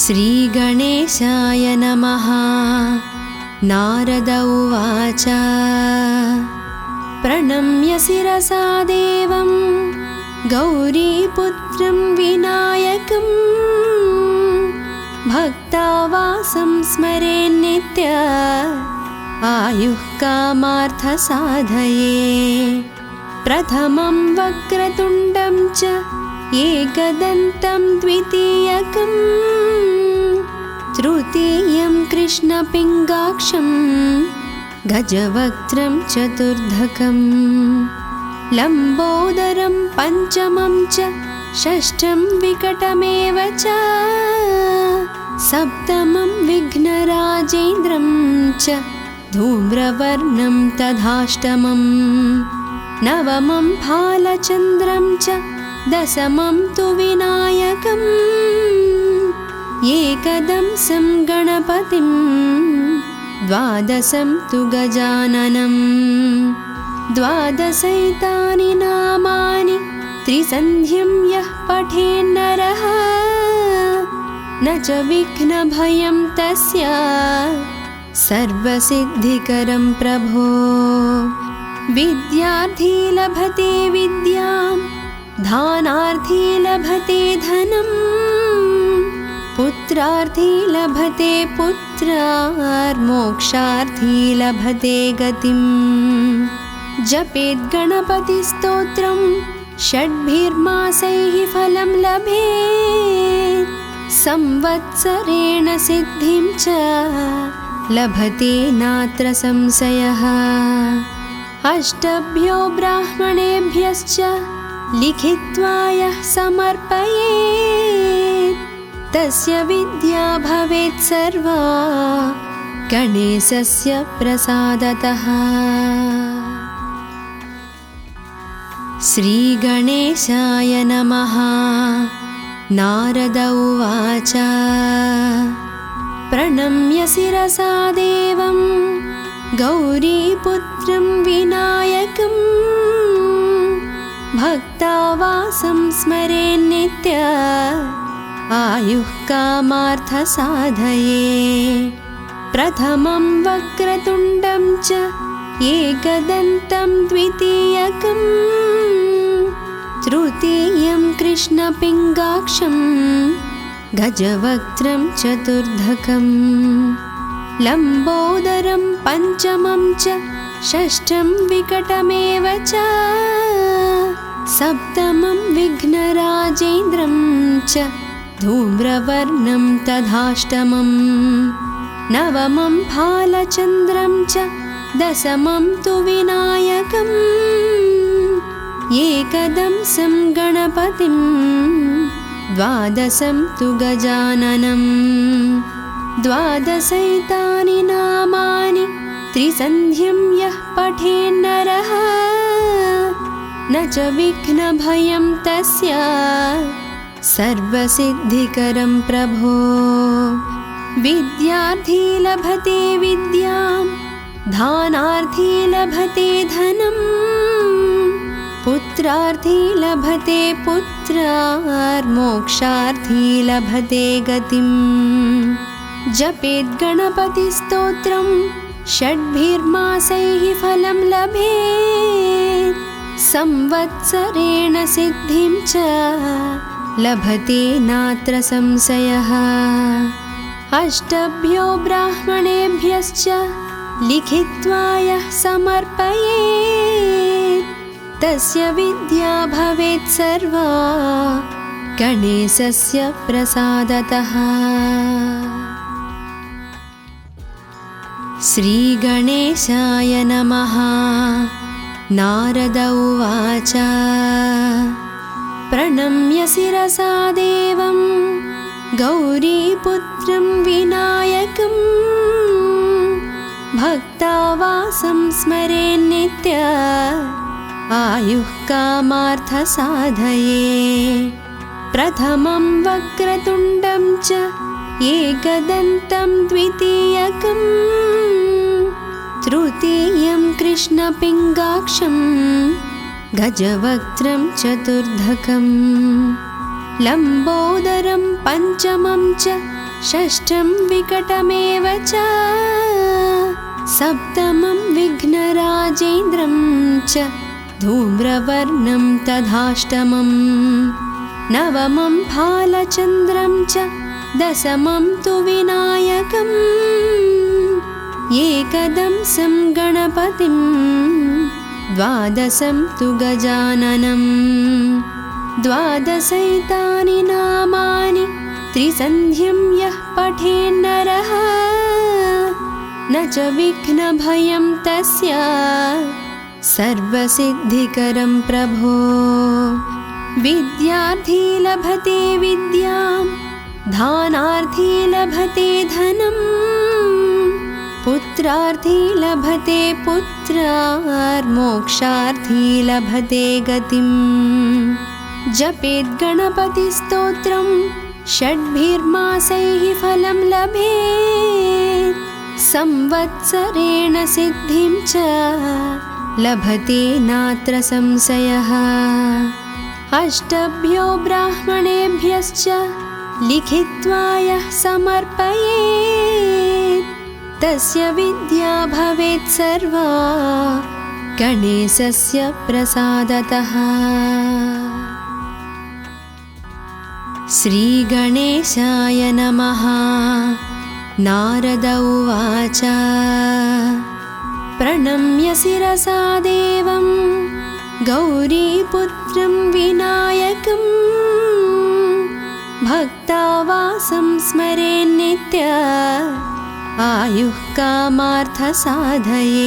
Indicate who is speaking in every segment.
Speaker 1: श्रीगणेशाय नमः। नारद उवाच प्रणम्य शिरसा देवं गौरीपुत्रं विनायकं भक्तावासं स्मरेन्नित्य आयुः कामार्थसाधये। प्रथमं वक्रतुण्डं च एकदन्तं द्वितीयकं तृतीयं कृष्णपिङ्गाक्षं गजवक्त्रं चतुर्धकं लम्बोदरं पञ्चमं च षष्ठं विकटमेव च सप्तमं विघ्नराजेन्द्रं च धूम्रवर्णं तथाष्टमं नवमं फालचन्द्रं च दशमं तु विनायकम् एकदंसं गणपतिं द्वादशं तु गजाननं द्वादशैतानि नामानि त्रिसन्ध्यं यः पठेन्नरः न च विघ्नभयं तस्य सर्वसिद्धिकरं प्रभो। विद्यार्थी लभते विद्यां धानार्थी लभते धनं पुत्रार्थी लभते पुत्रार्मोक्षार्थी लभते गतिं। जपेत् गणपतिस्तोत्रं षड्भिर्मासैः फलं लभेत् संवत्सरेण सिद्धिं च लभते नात्र संशयः। अष्टभ्यो ब्राह्मणेभ्यश्च लिखित्वा यः समर्पयेत् तस्य विद्या भवेत् सर्वा गणेशस्य प्रसादतः। श्रीगणेशाय नमः। नारद उवाच प्रणम्य शिरसा देवं गौरीपुत्रं विनायकं भक्तावासं स्मरेन्नित्य आयुः कामार्थसाधये। प्रथमं वक्रतुण्डं च एकदन्तं द्वितीयकं तृतीयं कृष्णपिङ्गाक्षं गजवक्त्रं चतुर्धकं लम्बोदरं पञ्चमं च षष्ठं विकटमेव च सप्तमं विघ्नराजेन्द्रं च धूम्रवर्णं तथाष्टमं नवमं फालचन्द्रं च दशमं तु विनायकम् एकदंसं गणपतिं द्वादशं तु गजाननं द्वादशैतानि नामानि त्रिसन्ध्यं यः पठेन्नरः न च विघ्नभयं तस्य सर्वसिद्धिकरं प्रभो। विद्यार्थी लभते विद्यां धानार्थी लभते धनं पुत्रार्थी लभते पुत्रार्मोक्षार्थी लभते गतिं। जपेत् गणपतिस्तोत्रं षड्भिर्मासैः फलं लभेत् संवत्सरेण सिद्धिं च लभते नात्र संशयः। अष्टभ्यो ब्राह्मणेभ्यश्च लिखित्वा यः समर्पयेत् तस्य विद्या भवेत् सर्वा गणेशस्य प्रसादतः। श्रीगणेशाय नमः। नारद उवाच प्रणम्य शिरसा देवं गौरीपुत्रं विनायकं भक्तावासं स्मरेन्नित्य आयुः कामार्थसाधये। प्रथमं वक्रतुण्डं च एकदन्तं द्वितीयकं तृतीयं कृष्णपिङ्गाक्षं गजवक्त्रं चतुर्धकं लम्बोदरं पञ्चमं च षष्ठं विकटमेव च सप्तमं विघ्नराजेन्द्रं च धूम्रवर्णं तथाष्टमं नवमं फालचन्द्रं च दशमं तु विनायकम् एकदंसं गणपतिं द्वादशं तु गजाननं द्वादशैतानि नामानि त्रिसन्ध्यं यः पठेन्नरः न च विघ्नभयं तस्य सर्वसिद्धिकरं प्रभो विद्यार्थी लभते विद्यां धानार्थी लभते धनं पुत्रार्थी लभते पुत्रार्मोक्षार्थी लभते गतिम् जपेत् गणपतिस्तोत्रं षड्भिर्मासैः फलं लभेत् संवत्सरेण सिद्धिं च लभते नात्र संशयः अष्टभ्यो ब्राह्मणेभ्यश्च लिखित्वा यः समर्पयेत् तस्य विद्या भवेत् सर्वा गणेशस्य प्रसादतः। श्रीगणेशाय नमः। नारद उवाच प्रणम्य शिरसा देवं गौरीपुत्रं विनायकं भक्तावासं स्मरेन्नित्य आयुः कामार्थसाधये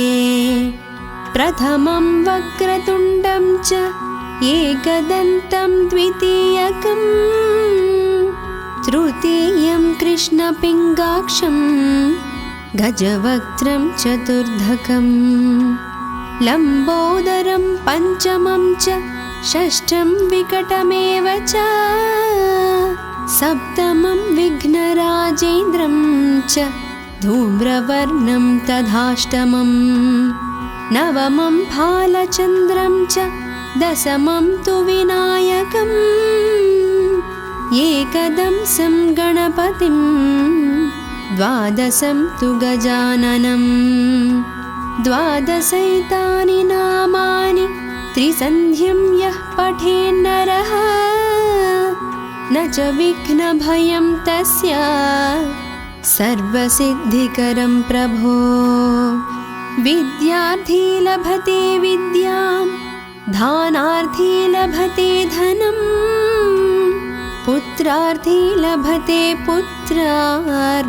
Speaker 1: प्रथमं वक्रतुण्डं च एकदन्तं द्वितीयकं तृतीयं कृष्णपिङ्गाक्षं गजवक्त्रं चतुर्धकं लम्बोदरं पञ्चमं च षष्ठं विकटमेव च सप्तमं विघ्नराजेन्द्रं च धूम्रवर्णं तथाष्टमं नवमं फालचन्द्रं च दशमं तु विनायकम् एकदंसं गणपतिं द्वादशं तु गजाननं द्वादशैतानि नामानि त्रिसन्ध्यं यः पठेन्नरः न च विघ्नभयं तस्य सर्वसिद्धिकरं प्रभो विद्यार्थी लभते विद्यां धानार्थी लभते धनं पुत्रार्थी लभते पुत्रार्मोक्षार्थी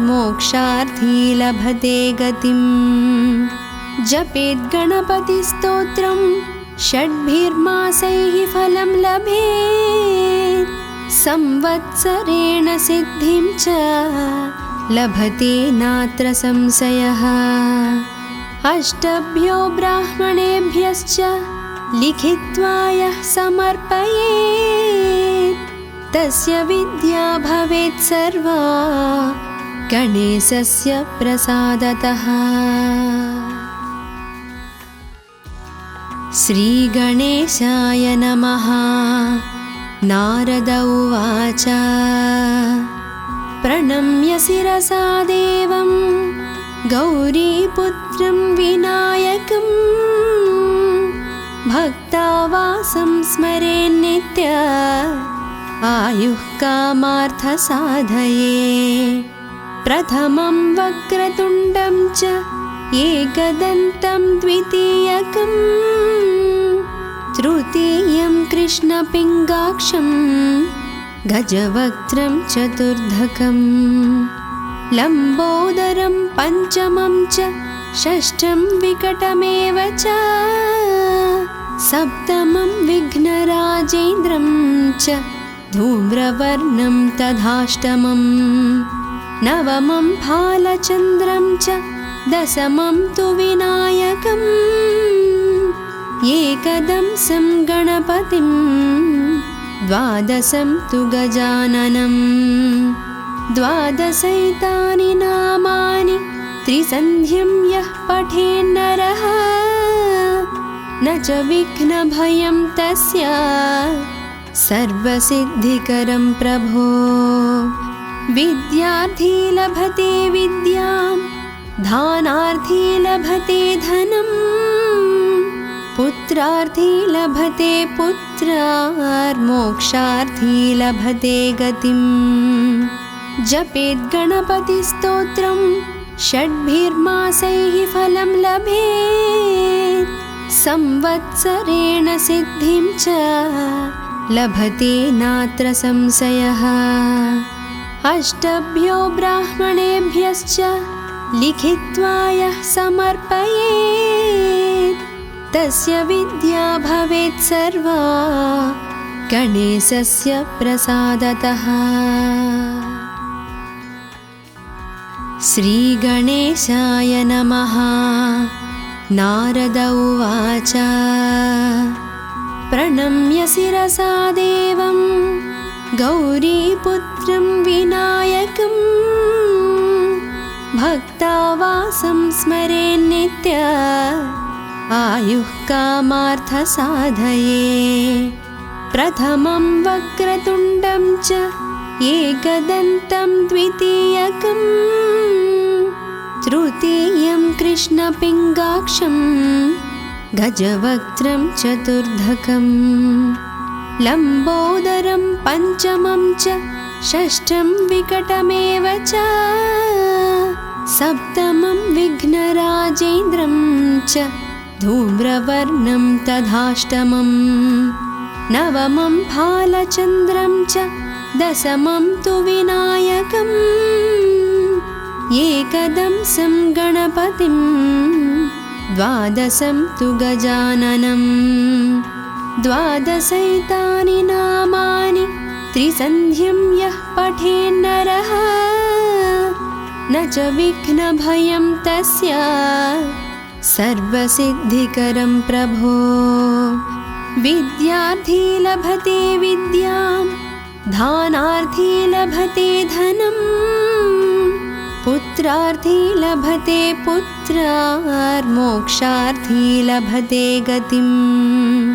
Speaker 1: लभते गतिम् जपेत् गणपतिस्तोत्रं षड्भिर्मासैः फलं लभेत् संवत्सरेण सिद्धिं च लभते नात्र संशयः अष्टभ्यो ब्राह्मणेभ्यश्च लिखित्वा यः समर्पयेत् तस्य विद्या भवेत् सर्वा गणेशस्य प्रसादतः। श्रीगणेशाय नमः। नारद उवाच प्रणम्य शिरसा देवं गौरीपुत्रं विनायकं भक्तावासं स्मरेन्नित्य आयुः कामार्थसाधये प्रथमं वक्रतुण्डं च एकदन्तं द्वितीयकं तृतीयं कृष्णपिङ्गाक्षं गजवक्त्रं चतुर्धकं लम्बोदरं पञ्चमं च षष्ठं विकटमेव च सप्तमं विघ्नराजेन्द्रं च धूम्रवर्णं तथाष्टमं नवमं फालचन्द्रं च दशमं तु विनायकम् एकदंसं गणपतिं द्वादशं तु गजाननं द्वादशैतानि नामानि त्रिसन्ध्यं यः पठेन्नरः न च विघ्नभयं तस्य सर्वसिद्धिकरं प्रभो। विद्यार्थी लभते विद्यां, दानार्थी लभते धनम्, पुत्रार्थी लभते पुत्रार्, मोक्षार्थी लभते गतिम्। जपेत् गणपतिस्तोत्रं षड्भिर्मासैः फलं लभेत्, संवत्सरेण सिद्धिं च लभते नात्र संशयः। अष्टभ्यो ब्राह्मणेभ्यश्च लिखित्वा यः समर्पयेत्, तस्य विद्या भवेत् सर्वा गणेशस्य प्रसादतः। श्रीगणेशाय नमः। नारद उवाच प्रणम्य शिरसा देवं गौरीपुत्रं विनायकं, भक्तावासं स्मरेन्नित्य आयुः कामार्थसाधये। प्रथमं वक्रतुण्डं च एकदन्तं द्वितीयकं, तृतीयं कृष्णपिङ्गाक्षं गजवक्त्रं चतुर्धकं, लम्बोदरं पञ्चमं च षष्ठं विकटमेव च, सप्तमं विघ्नराजेन्द्रं च धूम्रवर्णं तथाष्टमं, नवमं भालचन्द्रं च दशमं तु विनायकम्, एकदंसं गणपतिं द्वादशं तु गजाननं। द्वादशैतानि नामानि त्रिसन्ध्यं यः पठेन्नरः, न च विघ्नभयं तस्य सर्वसिद्धिकरं प्रभो। विद्यार्थी लभते विद्यां, दानार्थी लभते धनम्, पुत्रार्थी लभते पुत्रार्, मोक्षार्थी लभते गतिम्।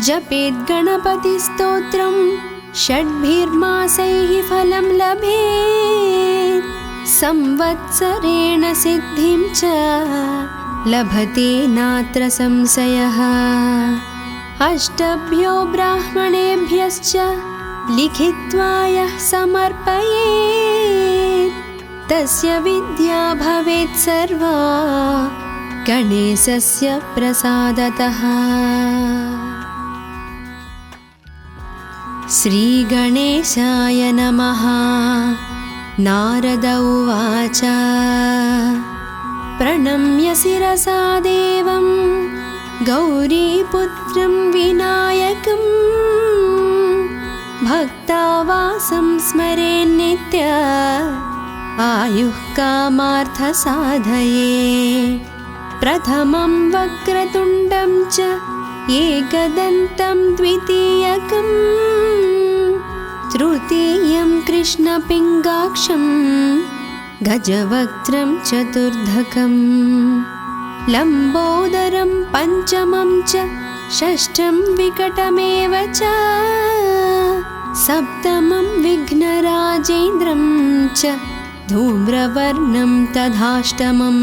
Speaker 1: जपेत् गणपतिस्तोत्रं षड्भिर्मासैः फलं लभेत्, संवत्सरेण सिद्धिं च लभते नात्र संशयः। अष्टभ्यो ब्राह्मणेभ्यश्च लिखित्वा यः समर्पयेत्, तस्य विद्या भवेत् सर्वा गणेशस्य प्रसादतः। श्रीगणेशाय नमः। नारद उवाच प्रणम्य शिरसा देवं गौरीपुत्रं विनायकं, भक्तावासं स्मरेन्नित्य आयुः कामार्थसाधये। प्रथमं वक्रतुण्डं च एकदन्तं द्वितीयकं, तृतीयं कृष्णपिङ्गाक्षं गजवक्त्रं चतुर्धकं, लम्बोदरं पञ्चमं च षष्ठं विकटमेव च, सप्तमं विघ्नराजेन्द्रं च धूम्रवर्णं तथाष्टमं,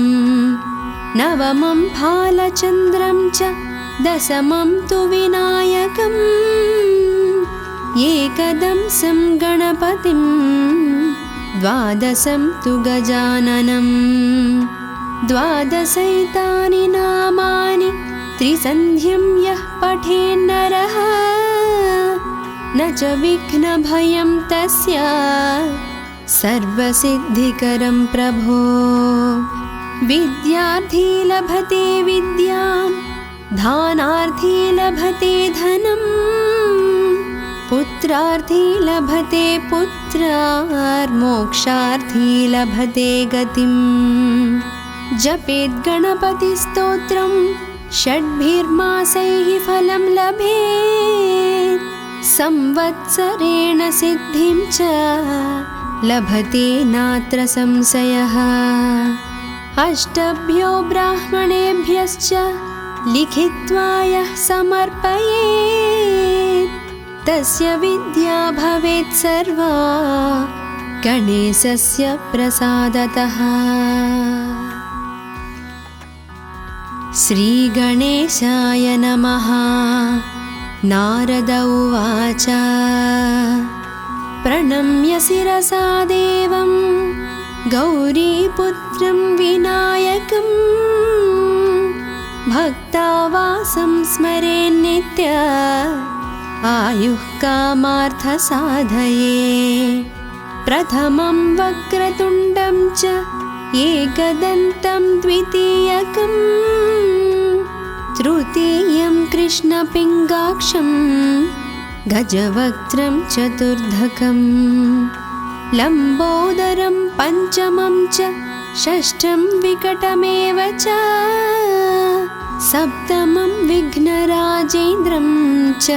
Speaker 1: नवमं भालचन्द्रं च दशमं तु विनायकम्, एकदंसं गणपतिं द्वादशं तु गजाननं। द्वादशैतानि नामानि त्रिसन्ध्यं यः पठेन्नरः, न च विघ्नभयं तस्य सर्वसिद्धिकरं प्रभो। विद्यार्थी लभते विद्यां, दानार्थी लभते धनम्, पुत्रार्थी लभते पुत्रार्, मोक्षार्थी लभते गतिम्। जपेत् गणपतिस्तोत्रं षड्भिर्मासैः फलं लभेत्, संवत्सरेण सिद्धिं च लभते नात्र संशयः। अष्टभ्यो ब्राह्मणेभ्यश्च लिखित्वा यः समर्पयेत्, तस्य विद्या भवेत् सर्वा गणेशस्य प्रसादतः। श्रीगणेशाय नमः। नारद उवाच प्रणम्य शिरसा देवं गौरीपुत्रं विनायकं भक्तावासं स्मरेन्नित्य आयुः कामार्थसाधये। प्रथमं वक्रतुण्डं च एकदन्तं द्वितीयकं तृतीयं कृष्णपिङ्गाक्षं गजवक्त्रं चतुर्धकं लम्बोदरं पञ्चमं च षष्ठं विकटमेव च सप्तमं विघ्नराजेन्द्रं च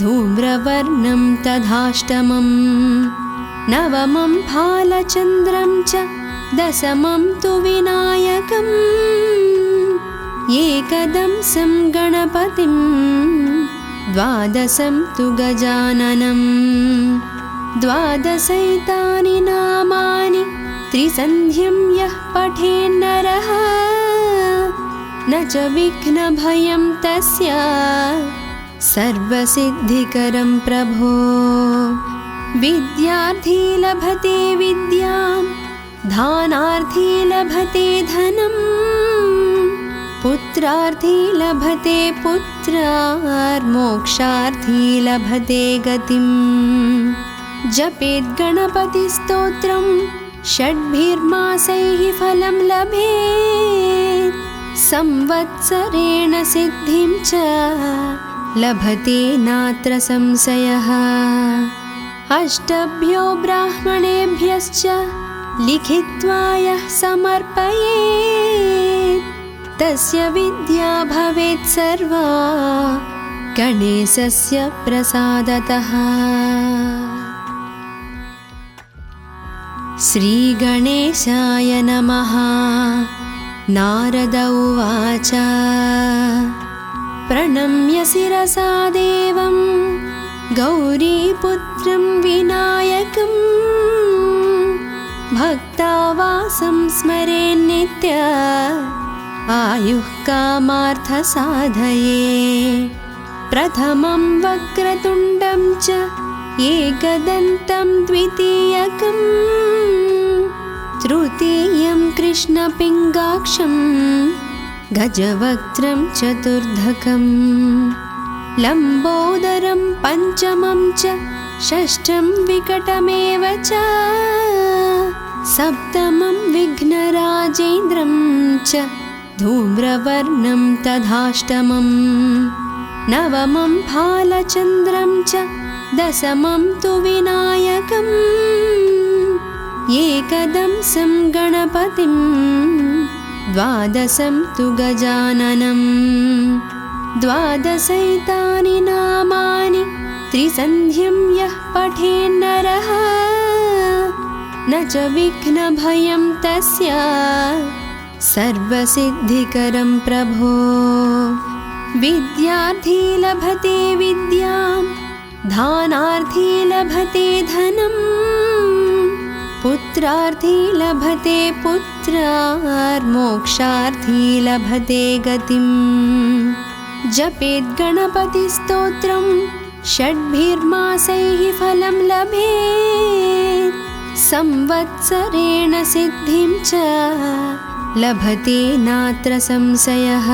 Speaker 1: धूम्रवर्णं तथाष्टमं नवमं भालचन्द्रं च दशमं तु विनायकम् एकदंसं गणपतिं द्वादशं तु गजाननं द्वादशैतानि नामानि त्रिसन्ध्यं यः पठेन्नरः न च विघ्नभयं तस्य सर्वसिद्धिकरं प्रभो। विद्यार्थी लभते विद्यां धानार्थी लभते धनं पुत्रार्थी लभते पुत्रार्मोक्षार्थी लभते गतिं। जपेत् गणपतिस्तोत्रं षड्भिर्मासैः फलं लभेत् संवत्सरेण सिद्धिं च लभते नात्र संशयः। अष्टभ्यो ब्राह्मणेभ्यश्च लिखित्वा यः समर्पयेत् तस्य विद्या भवेत् सर्वा गणेशस्य प्रसादतः। श्रीगणेशाय नमः। नारद उवाच प्रणम्य शिरसा देवं गौरीपुत्रं विनायकं भक्तावासं स्मरेन्नित्य आयुः कामार्थसाधये। प्रथमं वक्रतुण्डं च एकदन्तं द्वितीयकं तृतीयं कृष्णपिङ्गाक्षं गजवक्त्रं चतुर्धकं लम्बोदरं पञ्चमं च षष्ठं विकटमेव च सप्तमं विघ्नराजेन्द्रं च धूम्रवर्णं तथाष्टमं नवमं भालचन्द्रं च दशमं तु विनायकम् एकदंसं गणपतिं द्वादशं तु गजाननं द्वादशैतानि नामानि त्रिसन्ध्यं यः पठेन्नरः न च विघ्नभयं तस्य सर्वसिद्धिकरं प्रभो। विद्यार्थी लभते विद्यां धानार्थी लभते धनं पुत्रार्थी लभते पुत्रार्मोक्षार्थी लभते गतिं। जपेत् गणपतिस्तोत्रं षड्भिर्मासैः फलं लभेत् संवत्सरेण सिद्धिं च लभते नात्र संशयः।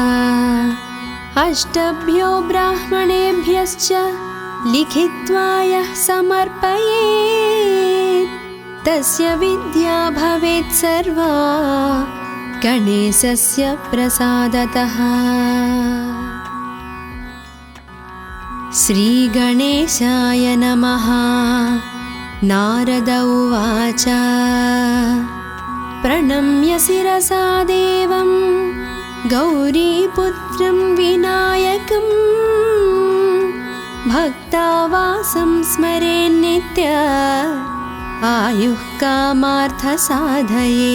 Speaker 1: अष्टभ्यो ब्राह्मणेभ्यश्च लिखित्वा यः समर्पयेत् तस्य विद्या भवेत् सर्वा गणेशस्य प्रसादतः। श्रीगणेशाय नमः। नारद उवाच प्रणम्य शिरसा देवं गौरीपुत्रं विनायकं भक्तावासं स्मरेन्नित्य आयुः कामार्थसाधये।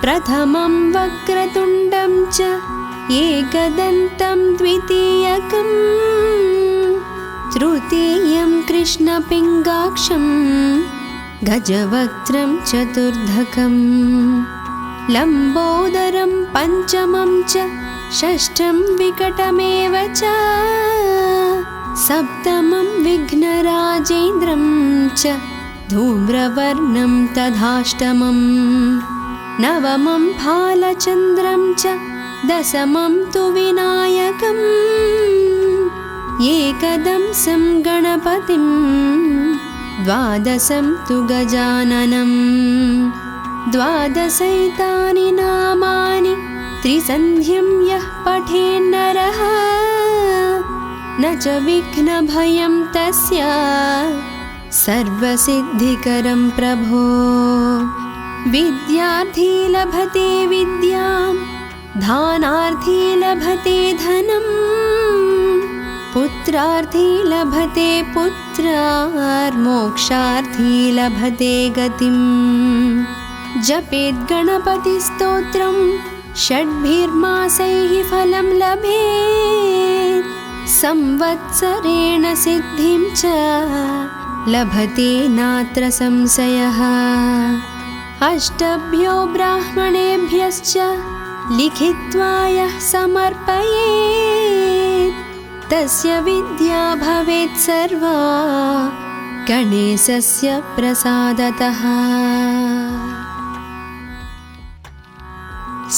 Speaker 1: प्रथमं वक्रतुण्डं च एकदन्तं द्वितीयकं तृतीयं कृष्णपिङ्गाक्षं गजवक्त्रं चतुर्धकं लम्बोदरं पञ्चमं च षष्ठं विकटमेव च सप्तमं विघ्नराजेन्द्रं च धूम्रवर्णं तथाष्टमं नवमं फालचन्द्रं च दशमं तु विनायकम् एकदंसं गणपतिं द्वादशं तु गजाननं द्वादशैतानि नामानि त्रिसन्ध्यं यः पठेन्नरः न च विघ्नभयं तस्य सर्वसिद्धिकरं प्रभो विद्यार्थी लभते विद्यां धानार्थी लभते धनं पुत्रार्थी लभते पुत्रार्मोक्षार्थी लभते गतिं जपेत् गणपतिस्तोत्रं षड्भिर्मासैः फलं लभेत् संवत्सरेण सिद्धिं च लभते नात्र संशयः अष्टभ्यो ब्राह्मणेभ्यश्च लिखित्वा यः समर्पयेत् तस्य विद्या भवेत् सर्वा गणेशस्य प्रसादतः।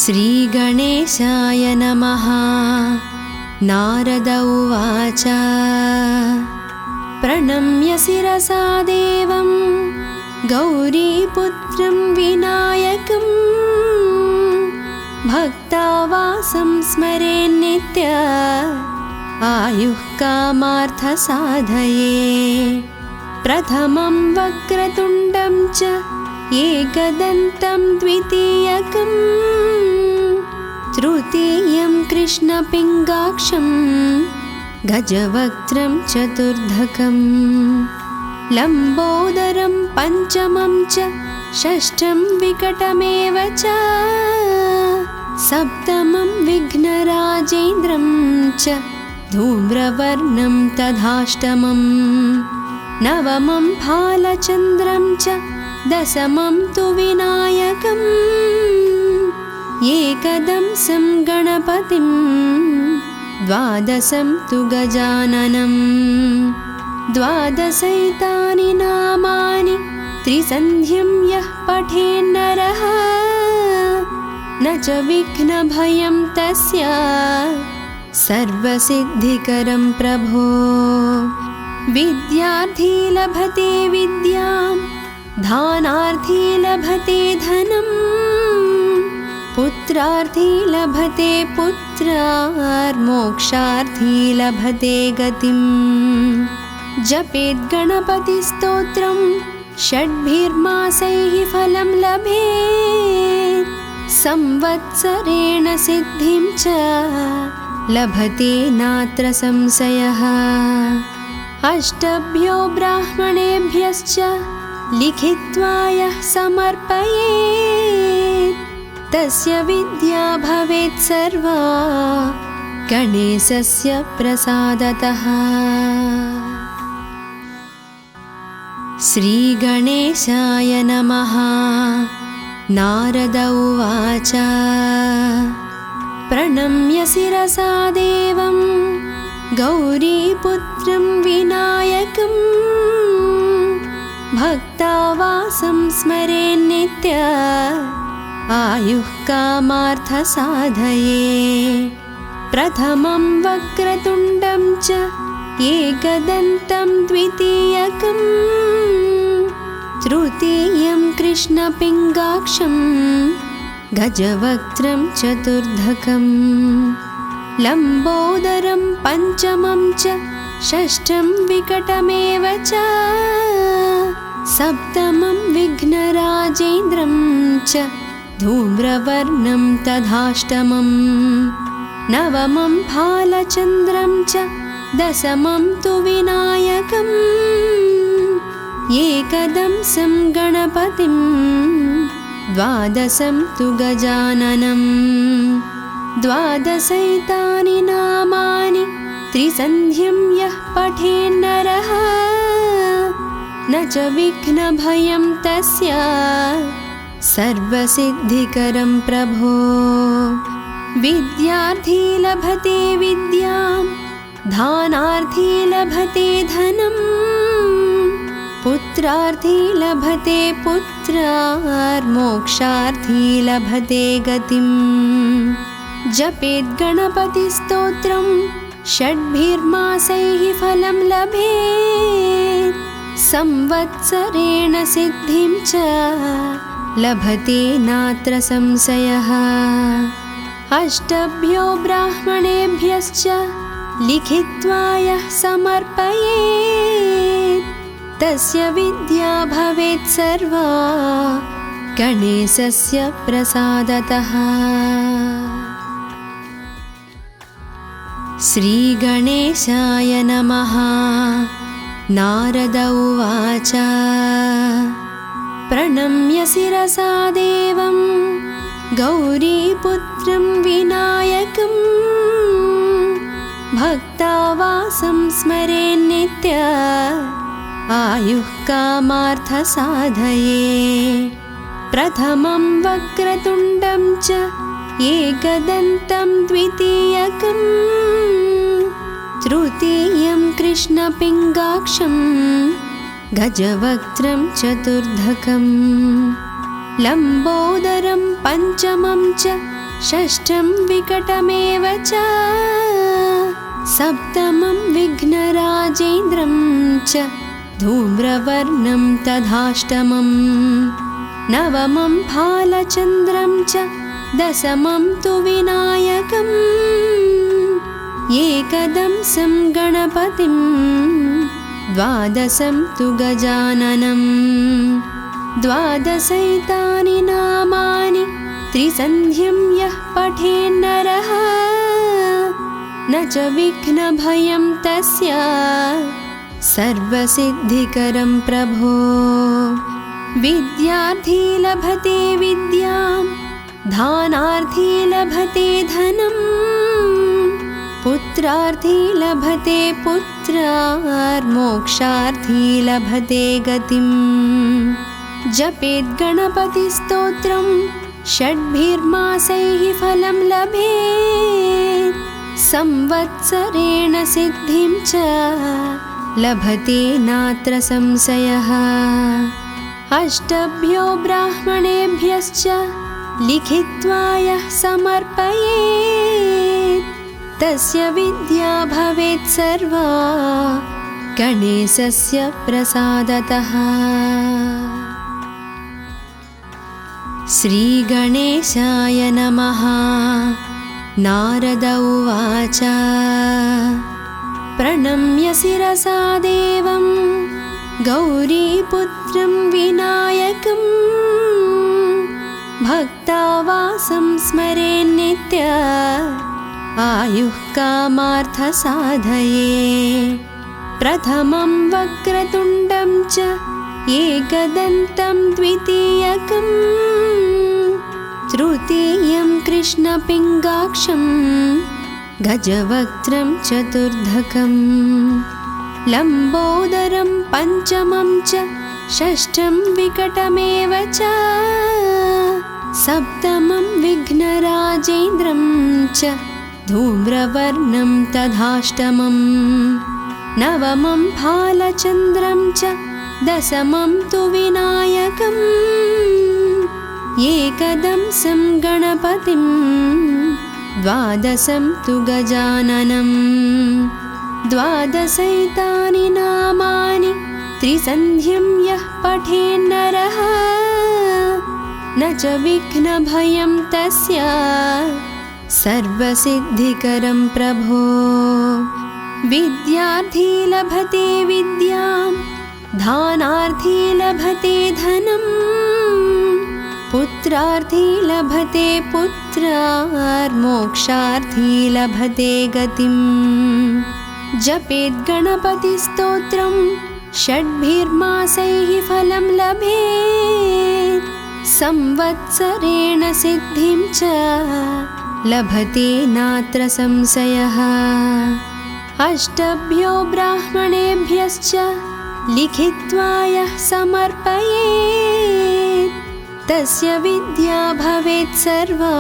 Speaker 1: श्रीगणेशाय नमः। नारद उवाच प्रणम्य शिरसा देवं गौरीपुत्रं विनायकं भक्तावासं स्मरेन्नित्य आयुः कामार्थसाधये प्रथमं वक्रतुण्डं च एकदन्तं द्वितीयकं तृतीयं कृष्णपिङ्गाक्षं गजवक्त्रं चतुर्धकं लम्बोदरं पञ्चमं च षष्ठं विकटमेव च सप्तमं विघ्नराजेन्द्रं च धूम्रवर्णं तथाष्टमं नवमं फालचन्द्रं च दशमं तु विनायकम् एकदंसं गणपतिं द्वादशं तु गजाननं द्वादशैतानि नामानि त्रिसन्ध्यं यः पठेन्नरः न च विघ्नभयं तस्य सर्वसिद्धिकरं प्रभो विद्यार्थी लभते विद्यां धानार्थी लभते धनं पुत्रार्थी लभते पुत्रार्मोक्षार्थी लभते गतिं जपेत् गणपतिस्तोत्रं षड्भिर्मासैः फलं लभेत् संवत्सरेण सिद्धिं च लभते नात्र संशयः अष्टभ्यो ब्राह्मणेभ्यश्च लिखित्वा यः समर्पयेत् तस्य विद्या भवेत् सर्वा गणेशस्य प्रसादतः। श्रीगणेशाय नमः। नारद उवाच प्रणम्य शिरसा देवं गौरीपुत्रं विनायकं भक्तावासं स्मरेन्नित्य आयुः कामार्थसाधये प्रथमं वक्रतुण्डं च एकदन्तं द्वितीयकं तृतीयं कृष्णपिङ्गाक्षं गजवक्त्रं चतुर्धकं लम्बोदरं पञ्चमं च षष्ठं विकटमेव च सप्तमं विघ्नराजेन्द्रं च धूम्रवर्णं तथाष्टमं नवमं फालचन्द्रं च दशमं तु विनायकम् एकदंसं गणपतिं द्वादशं तु गजाननं द्वादशैतानि नामानि त्रिसन्ध्यं यः पठेन्नरः न च विघ्नभयं तस्य सर्वसिद्धिकरं प्रभो। विद्यार्थी लभते विद्यां धानार्थी लभते धनं पुत्रार्थी लभते पुत्रार्मोक्षार्थी लभते गतिम्। जपेद् गणपतिस्तोत्रं षड्भिर्मासैः फलं लभेत् संवत्सरेण सिद्धिं च लभते नात्र संशयः। अष्टभ्यो ब्राह्मणेभ्यश्च लिखित्वा यः समर्पयेत् तस्य विद्या भवेत् सर्वा गणेशस्य प्रसादतः। श्रीगणेशाय नमः। नारद उवाच प्रणम्य शिरसा देवं गौरीपुत्रं विनायकं भक्तावासं स्मरेन्नित्य आयुः कामार्थसाधये। प्रथमं वक्रतुण्डं च एकदन्तं द्वितीयकं तृतीयं कृष्णपिङ्गाक्षं गजवक्त्रं चतुर्धकं लम्बोदरं पञ्चमं च षष्ठं विकटमेव च सप्तमं विघ्नराजेन्द्रं च धूम्रवर्णं तथाष्टमं नवमं फालचन्द्रं च दशमं तु विनायकम् एकदंसं गणपतिं द्वादशं तु गजाननं द्वादशैतानि नामानि त्रिसन्ध्यं यः पठेन्नरः न च विघ्नभयं तस्य सर्वसिद्धिकरं प्रभो। विद्यार्थी लभते विद्यां धानार्थी लभते धनं पुत्रार्थी लभते पुत्रार्मोक्षार्थी लभते गतिम्। जपेद् गणपतिस्तोत्रं षड्भिर्मासैः फलं लभेत् संवत्सरेण सिद्धिं च लभते नात्र संशयः। अष्टभ्यो ब्राह्मणेभ्यश्च लिखित्वा यः समर्पयेत् तस्य विद्या भवेत् सर्वा गणेशस्य प्रसादतः। श्रीगणेशाय नमः। नारद उवाच प्रणम्य शिरसा देवं गौरीपुत्रं विनायकं भक्तावासं स्मरेन्नित्य आयुः कामार्थसाधये। प्रथमं वक्रतुण्डं च एकदन्तं द्वितीयकं तृतीयं कृष्णपिङ्गाक्षं गजवक्त्रं चतुर्धकं लम्बोदरं पञ्चमं च षष्ठं विकटमेव च सप्तमं विघ्नराजेन्द्रं च धूम्रवर्णं तथाष्टमं नवमं फालचन्द्रं च दशमं तु विनायकम् एकदंसं गणपतिं द्वादशं तु गजाननं द्वादशैतानि नामानि त्रिसन्ध्यं यः पठेन्नरः न च विघ्नभयं तस्य सर्वसिद्धिकरं प्रभो। विद्यार्थी लभते विद्यां धानार्थी लभते धनं पुत्रार्थी लभते पुत्रार्मोक्षार्थी लभते गतिम्। जपेद् गणपतिस्तोत्रं षड्भिर्मासैः फलं लभेत् संवत्सरेण सिद्धिं च लभते नात्र संशयः। अष्टभ्यो ब्राह्मणेभ्यश्च लिखित्वा यः समर्पयेत् तस्य विद्या भवेत् सर्वा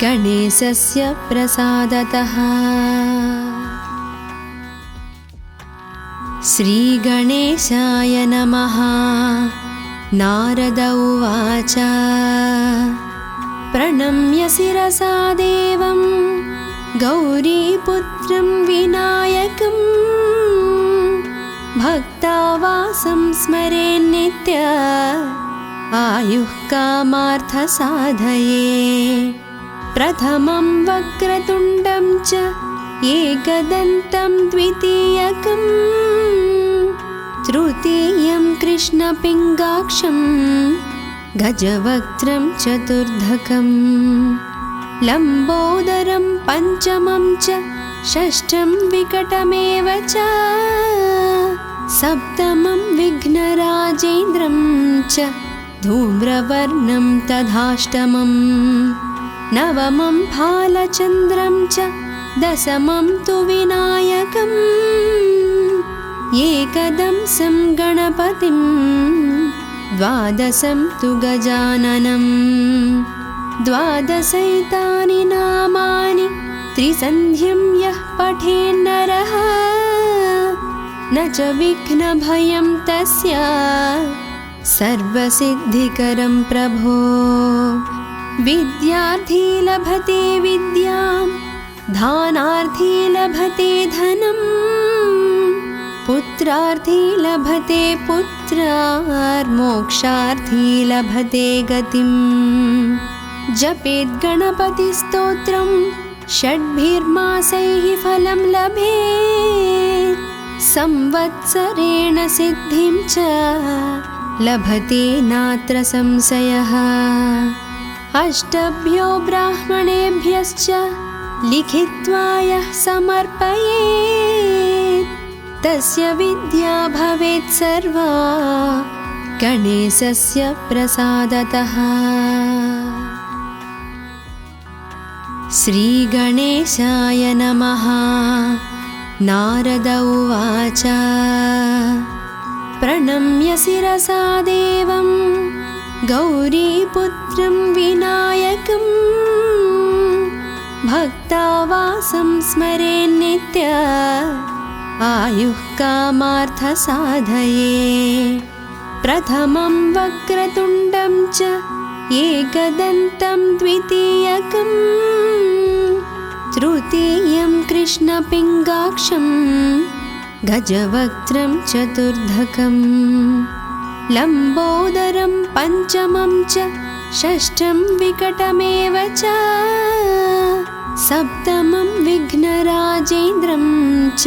Speaker 1: गणेशस्य प्रसादतः। श्रीगणेशाय नमः। नारद उवाच प्रणम्य शिरसा देवं गौरीपुत्रं विनायकं भक्तावासं स्मरेन्नित्य आयुः कामार्थसाधये। प्रथमं वक्रतुण्डं च एकदन्तं द्वितीयकं तृतीयं कृष्णपिङ्गाक्षं गजवक्त्रं चतुर्धकं लम्बोदरं पञ्चमं च षष्ठं विकटमेव च सप्तमं विघ्नराजेन्द्रं च धूम्रवर्णं तथाष्टमं नवमं भालचन्द्रं च दशमं तु विनायकम् एकदंसं गणपतिं द्वादशं तु गजाननं द्वादशैतानि नामानि त्रिसन्ध्यं यः पठेन्नरः न च विघ्नभयं तस्य सर्वसिद्धिकरं प्रभो। विद्यार्थी लभते विद्यां दानार्थी लभते धनं पुत्रार्थी लभते पुत्रार्मोक्षार्थी लभते गतिं। जपेत् गणपतिस्तोत्रं षड्भिर्मासैः फलं लभेत् संवत्सरेण सिद्धिं च लभते नात्र संशयः। अष्टभ्यो ब्राह्मणेभ्यश्च लिखित्वा यः समर्पयेत् तस्य विद्या भवेत् सर्वा गणेशस्य प्रसादतः। श्रीगणेशाय नमः। नारद उवाच प्रणम्य शिरसा देवं गौरीपुत्रं विनायकं भक्तावासं स्मरेन्नित्य आयुः कामार्थसाधये। प्रथमं वक्रतुण्डं च एकदन्तं द्वितीयकं तृतीयं कृष्णपिङ्गाक्षं गजवक्त्रं चतुर्धकं लम्बोदरं पञ्चमं च षष्ठं विकटमेव च सप्तमं विघ्नराजेन्द्रं च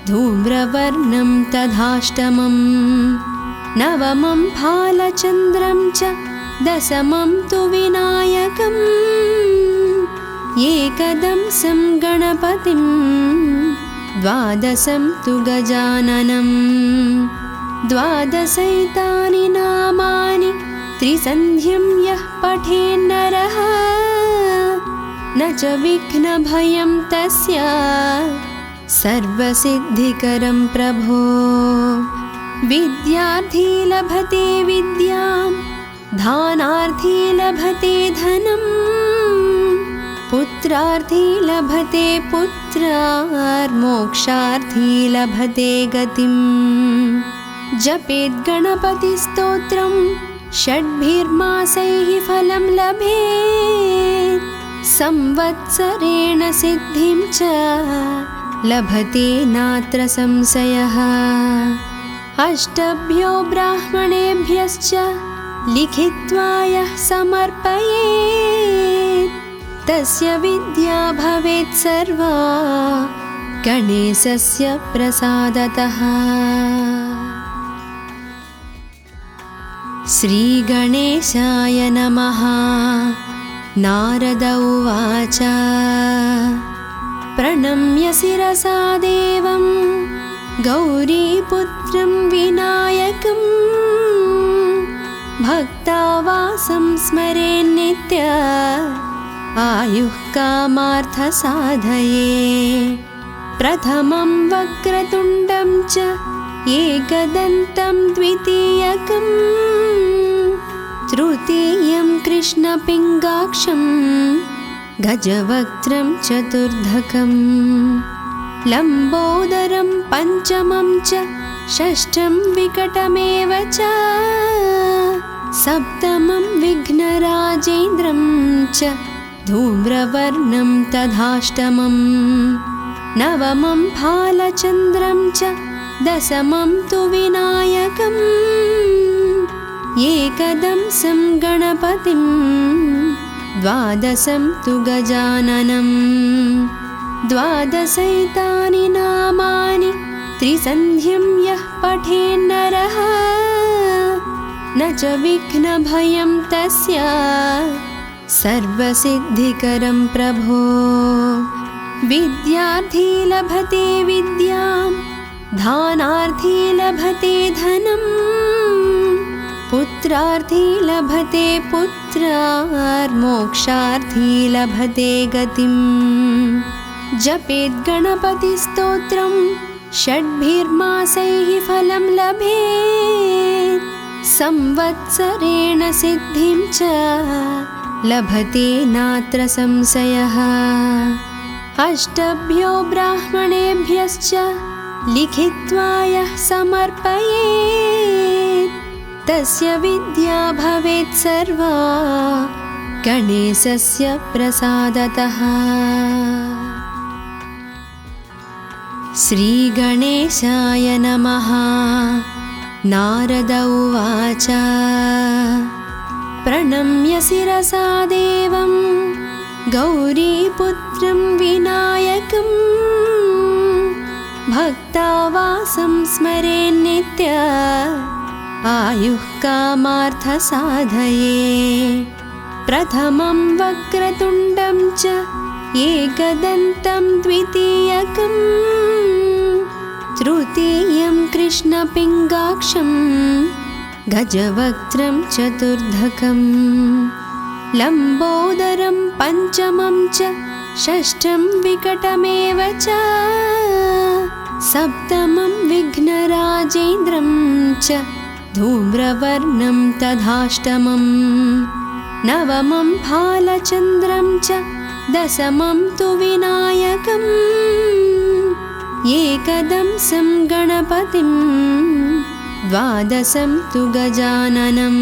Speaker 1: धूम्रवर्णं तथाष्टमं नवमं भालचन्द्रं च दशमं तु विनायकम् एकदंसं गणपतिं द्वादशं तु गजाननं द्वादशैतानि नामानि त्रिसन्ध्यं यः पठेन्नरः न च विघ्नभयं तस्य सर्वसिद्धिकरं प्रभो। विद्यार्थी लभते विद्यां दानार्थी लभते धनं पुत्रार्थी लभते पुत्रार्मोक्षार्थी लभते गतिं। जपेत् गणपतिस्तोत्रं षड्भिर्मासैः फलं लभेत् संवत्सरेण सिद्धिं च लभते नात्र संशयः। अष्टभ्यो ब्राह्मणेभ्यश्च लिखित्वा यः समर्पयेत् तस्य विद्या भवेत् सर्वा गणेशस्य प्रसादतः। श्रीगणेशाय नमः। नारद उवाच प्रणम्य शिरसा देवं गौरीपुत्रं विनायकं भक्तावासं स्मरेन्नित्य आयुः कामार्थसाधये। प्रथमं वक्रतुण्डं च एकदन्तं द्वितीयकं तृतीयं कृष्णपिङ्गाक्षं गजवक्त्रं चतुर्धकं लम्बोदरं पञ्चमं च षष्ठं विकटमेव च सप्तमं विघ्नराजेन्द्रं च धूम्रवर्णं तथाष्टमं नवमं भालचन्द्रं च दशमं तु विनायकम् एकदंसं गणपतिं द्वादशं तु गजाननं द्वादशैतानि नामानि त्रिसन्ध्यं यः पठेन्नरः न च विघ्नभयं तस्य सर्वसिद्धिकरं प्रभो विद्यार्थी लभते विद्यां धानार्थी लभते धनं पुत्रार्थी लभते पुत्रार्मोक्षार्थी लभते गतिं जपेत् गणपतिस्तोत्रं षड्भिर्मासैः फलं लभेत् संवत्सरेण सिद्धिं च लभते नात्र संशयः अष्टभ्यो ब्राह्मणेभ्यश्च लिखित्वा यः समर्पयेत् तस्य विद्या भवेत् सर्वा गणेशस्य प्रसादतः। श्रीगणेशाय नमः। नारद उवाच प्रणम्य शिरसा देवं गौरीपुत्रं विनायकं भक्तावासं स्मरेन्नित्य आयुः कामार्थसाधये प्रथमं वक्रतुण्डं च एकदन्तं द्वितीयकं तृतीयं कृष्णपिङ्गाक्षं गजवक्त्रं चतुर्धकं लम्बोदरं पञ्चमं च षष्ठं विकटमेव च सप्तमं विघ्नराजेन्द्रं च धूम्रवर्णं तथाष्टमं नवमं भालचन्द्रं च दशमं तु विनायकम् एकदंसं गणपतिं द्वादशं तु गजाननं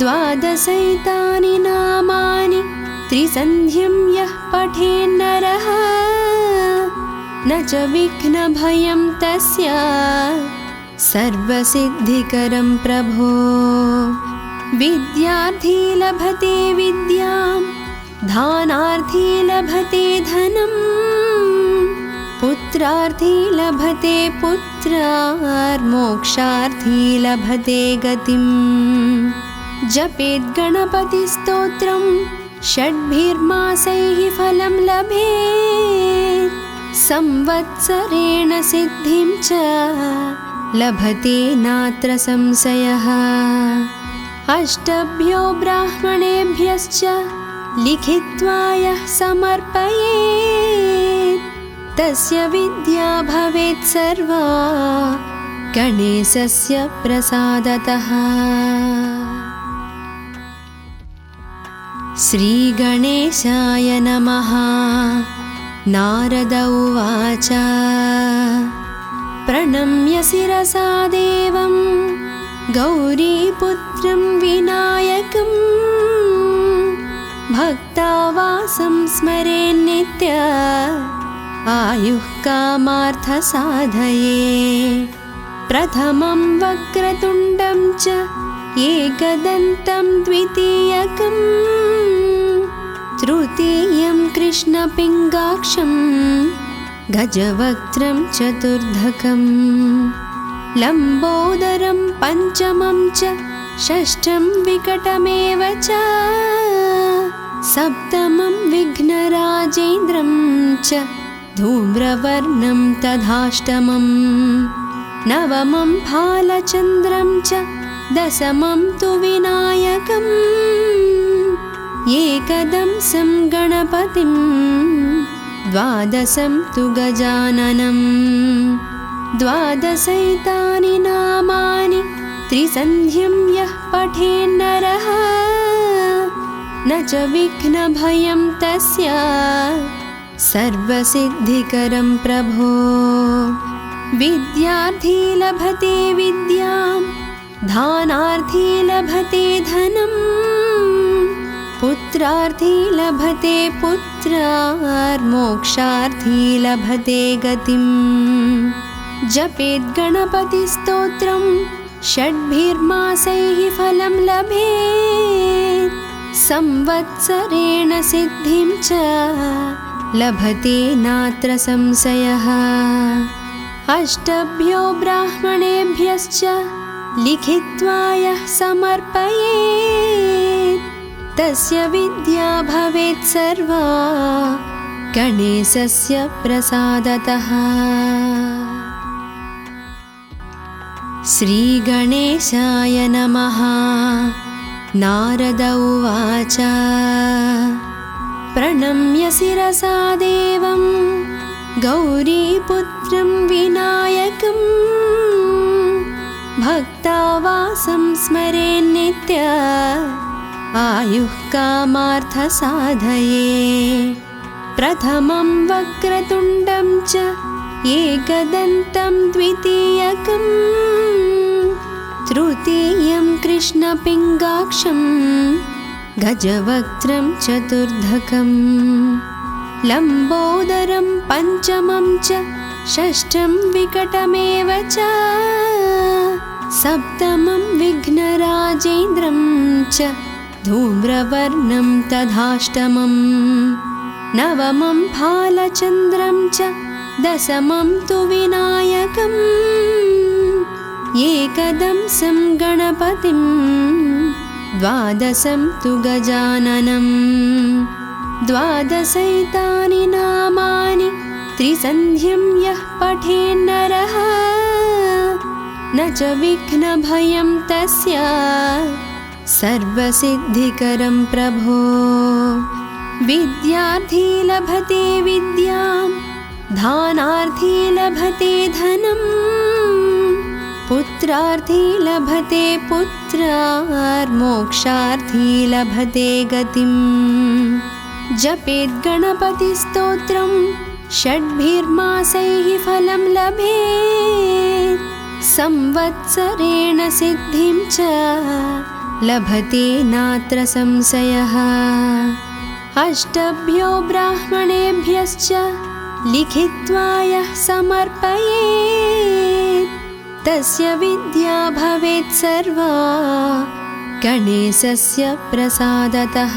Speaker 1: द्वादशैतानि नामानि त्रिसन्ध्यं यः पठेन्नरः न च विघ्नभयं तस्य सर्वसिद्धिकरं प्रभो विद्यार्थी लभते विद्यां धानार्थी लभते धनं पुत्रार्थी लभते पुत्रार्मोक्षार्थी लभते गतिं जपेत् गणपतिस्तोत्रं षड्भिर्मासैः फलं लभेत् संवत्सरेण सिद्धिं च लभते नात्र संशयः अष्टभ्यो ब्राह्मणेभ्यश्च लिखित्वा यः समर्पयेत् तस्य विद्या भवेत् सर्वा गणेशस्य प्रसादतः। श्रीगणेशाय नमः। नारद उवाच प्रणम्य शिरसा देवं गौरीपुत्रं विनायकं भक्तावासं स्मरेन्नित्य आयुः कामार्थसाधये प्रथमं वक्रतुण्डं च एकदन्तं द्वितीयकं तृतीयं कृष्णपिङ्गाक्षं गजवक्त्रं चतुर्धकं लम्बोदरं पञ्चमं च षष्ठं विकटमेव च सप्तमं विघ्नराजेन्द्रं च धूम्रवर्णं तथाष्टमं नवमं भालचन्द्रं च दशमं तु विनायकम् एकदंसं गणपतिं द्वादशं तु गजाननम् द्वादशैतानि नामानि त्रिसन्ध्यं यः पठेन्नरः न च विघ्नभयं तस्य सर्वसिद्धिकरं प्रभो। विद्यार्थी लभते विद्यां दानार्थी लभते धनं पुत्रार्थी लभते पुत्रार्मोक्षार्थी लभते गतिम्। जपेत् गणपतिस्तोत्रं षड्भिर्मासैः फलं लभेत् संवत्सरेण सिद्धिं च लभते नात्र संशयः। अष्टभ्यो ब्राह्मणेभ्यश्च लिखित्वा यः समर्पयेत् तस्य विद्या भवेत् सर्वा गणेशस्य प्रसादतः। श्रीगणेशाय नमः। नारद उवाच प्रणम्य शिरसा देवं गौरीपुत्रं विनायकं भक्तावासं स्मरेन्नित्य आयुः कामार्थसाधये। प्रथमं वक्रतुण्डं च एकदन्तं द्वितीयकं तृतीयं कृष्णपिङ्गाक्षं गजवक्त्रं चतुर्धकं लम्बोदरं पञ्चमं च षष्ठं विकटमेव च सप्तमं विघ्नराजेन्द्रं च धूम्रवर्णं तथाष्टमं नवमं फालचन्द्रं च दशमं तु विनायकम् एकदंसं गणपतिं द्वादशं तु गजाननं द्वादशैतानि नामानि त्रिसन्ध्यं यः पठेन्नरः न च विघ्नभयं तस्य सर्वसिद्धिकरं प्रभो। विद्यार्थी लभते विद्यां दानार्थी लभते धनं पुत्रार्थी लभते पुत्रार्मोक्षार्थी लभते गतिम्। जपेत् गणपतिस्तोत्रं षड्भिर्मासैः फलं लभेत् संवत्सरेण सिद्धिं च लभते नात्र संशयः। अष्टभ्यो ब्राह्मणेभ्यश्च लिखित्वा यः समर्पयेत् तस्य विद्या भवेत् सर्वा गणेशस्य प्रसादतः।